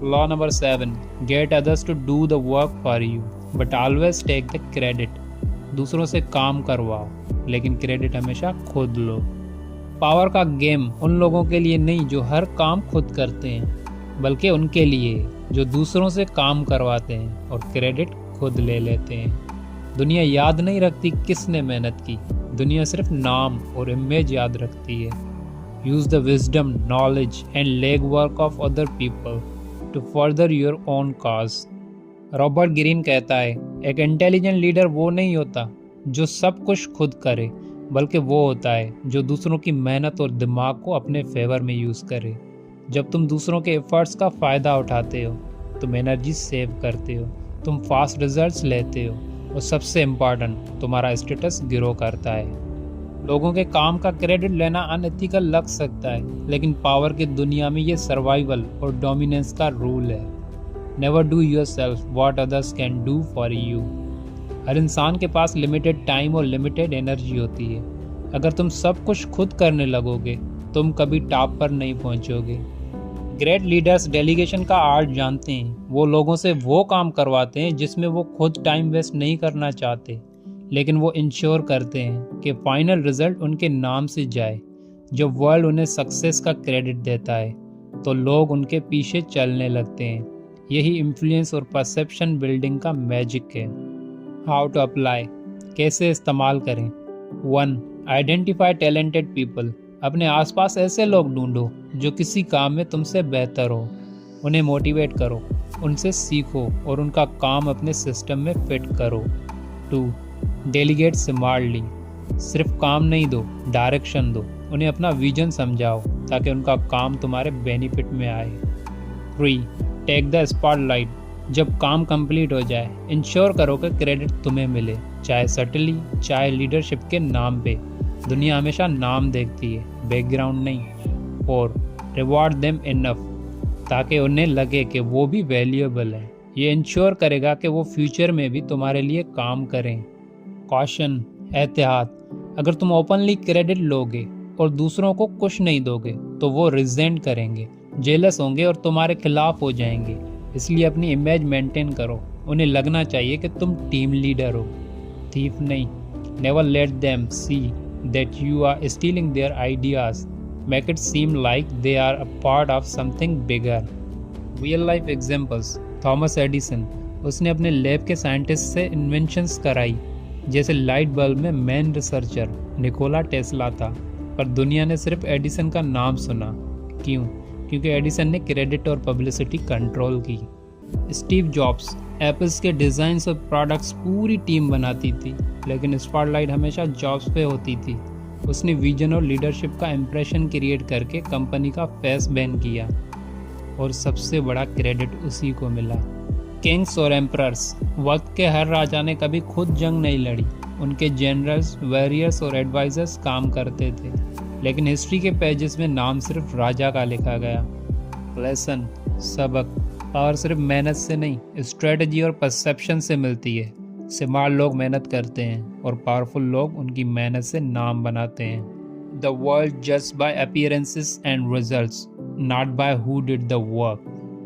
Law number 7, get others to do the work for you but always take the credit. दूसरों से काम करवाओ लेकिन क्रेडिट हमेशा खुद लो। पावर का गेम उन लोगों के लिए नहीं जो हर काम खुद करते हैं, बल्कि उनके लिए जो दूसरों से काम करवाते हैं और क्रेडिट खुद ले लेते हैं। दुनिया याद नहीं रखती किसने मेहनत की, दुनिया सिर्फ नाम और इमेज याद रखती है। Use the wisdom, knowledge and leg work of other people to further your own cause. Robert Greene कहता है, एक इंटेलिजेंट लीडर वो नहीं होता जो सब कुछ खुद करे, बल्कि वो होता है जो दूसरों की मेहनत और दिमाग को अपने फेवर में यूज़ करे। जब तुम दूसरों के एफर्ट्स का फ़ायदा उठाते हो, तुम एनर्जी सेव करते हो, तुम फास्ट रिजल्ट्स लेते हो और सबसे इम्पॉर्टेंट, तुम्हारा स्टेटस ग्रो करता है। लोगों के काम का क्रेडिट लेना अनएथिकल लग सकता है, लेकिन पावर की दुनिया में ये सर्वाइवल और डोमिनेंस का रूल है। Never do yourself what others can do for you. हर इंसान के पास लिमिटेड टाइम और लिमिटेड एनर्जी होती है। अगर तुम सब कुछ खुद करने लगोगे, तुम कभी टॉप पर नहीं पहुंचोगे। ग्रेट लीडर्स डेलीगेशन का आर्ट जानते हैं। वो लोगों से वो काम करवाते हैं जिसमें वो खुद टाइम वेस्ट नहीं करना चाहते, लेकिन वो इंश्योर करते हैं कि फाइनल रिजल्ट उनके नाम से जाए। जब वर्ल्ड उन्हें सक्सेस का क्रेडिट देता है, तो लोग उनके पीछे चलने लगते हैं। यही इन्फ्लुएंस और परसेप्शन बिल्डिंग का मैजिक है। हाउ टू अप्लाई, कैसे इस्तेमाल करें। 1. Identify talented people. अपने आसपास ऐसे लोग ढूंढो जो किसी काम में तुमसे बेहतर हो। उन्हें मोटिवेट करो, उनसे सीखो और उनका काम अपने सिस्टम में फिट करो। 2. Delegate smartly. सिर्फ काम नहीं दो, डायरेक्शन दो। उन्हें अपना विजन समझाओ ताकि उनका काम तुम्हारे बेनिफिट में आए। 3. Take the spotlight. जब काम कंप्लीट हो जाए, इंश्योर करो कि क्रेडिट तुम्हें मिले, चाहे सटली, चाहे लीडरशिप के नाम पे। दुनिया हमेशा नाम देखती है, बैकग्राउंड नहीं। 4. रिवॉर्ड देम इनफ, ताकि उन्हें लगे कि वो भी वैल्यूएबल है। ये इंश्योर करेगा कि वो फ्यूचर में भी तुम्हारे लिए काम करें। कॉशन, एहतियात। अगर तुम ओपनली क्रेडिट लोगे और दूसरों को कुछ नहीं दोगे, तो वो रिजेंट करेंगे, जेलस होंगे और तुम्हारे खिलाफ हो जाएंगे। इसलिए अपनी इमेज मेंटेन करो। उन्हें लगना चाहिए कि तुम टीम लीडर हो, थीफ नहीं। Never let them see that you are stealing their ideas. Make it seem like they are a part of something bigger. Real life examples. Thomas Edison, उसने अपने लैब के साइंटिस्ट से inventions कराई, जैसे light bulb में main researcher Nikola Tesla था, पर दुनिया ने सिर्फ एडिसन का नाम सुना। क्यों? क्योंकि एडिसन ने क्रेडिट और पब्लिसिटी कंट्रोल की। स्टीव जॉब्स, एप्पल्स के डिज़ाइंस और प्रोडक्ट्स पूरी टीम बनाती थी, लेकिन स्पॉटलाइट हमेशा जॉब्स पे होती थी। उसने विजन और लीडरशिप का इम्प्रेशन क्रिएट करके कंपनी का फेस बैन किया, और सबसे बड़ा क्रेडिट उसी को मिला। किंग्स और एम्परर्स, वक्त के हर राजा ने कभी खुद जंग नहीं लड़ी। उनके जनरल्स, वॉरियर्स और एडवाइजर्स काम करते थे, लेकिन हिस्ट्री के पेजेस में नाम सिर्फ राजा का लिखा गया। लेसन, सबक। पावर सिर्फ मेहनत से नहीं, स्ट्रेटजी और परसेप्शन से मिलती है। स्मार्ट लोग मेहनत करते हैं और पावरफुल लोग उनकी मेहनत से नाम बनाते हैं। The world judged bye appearances and results, not by who did the work.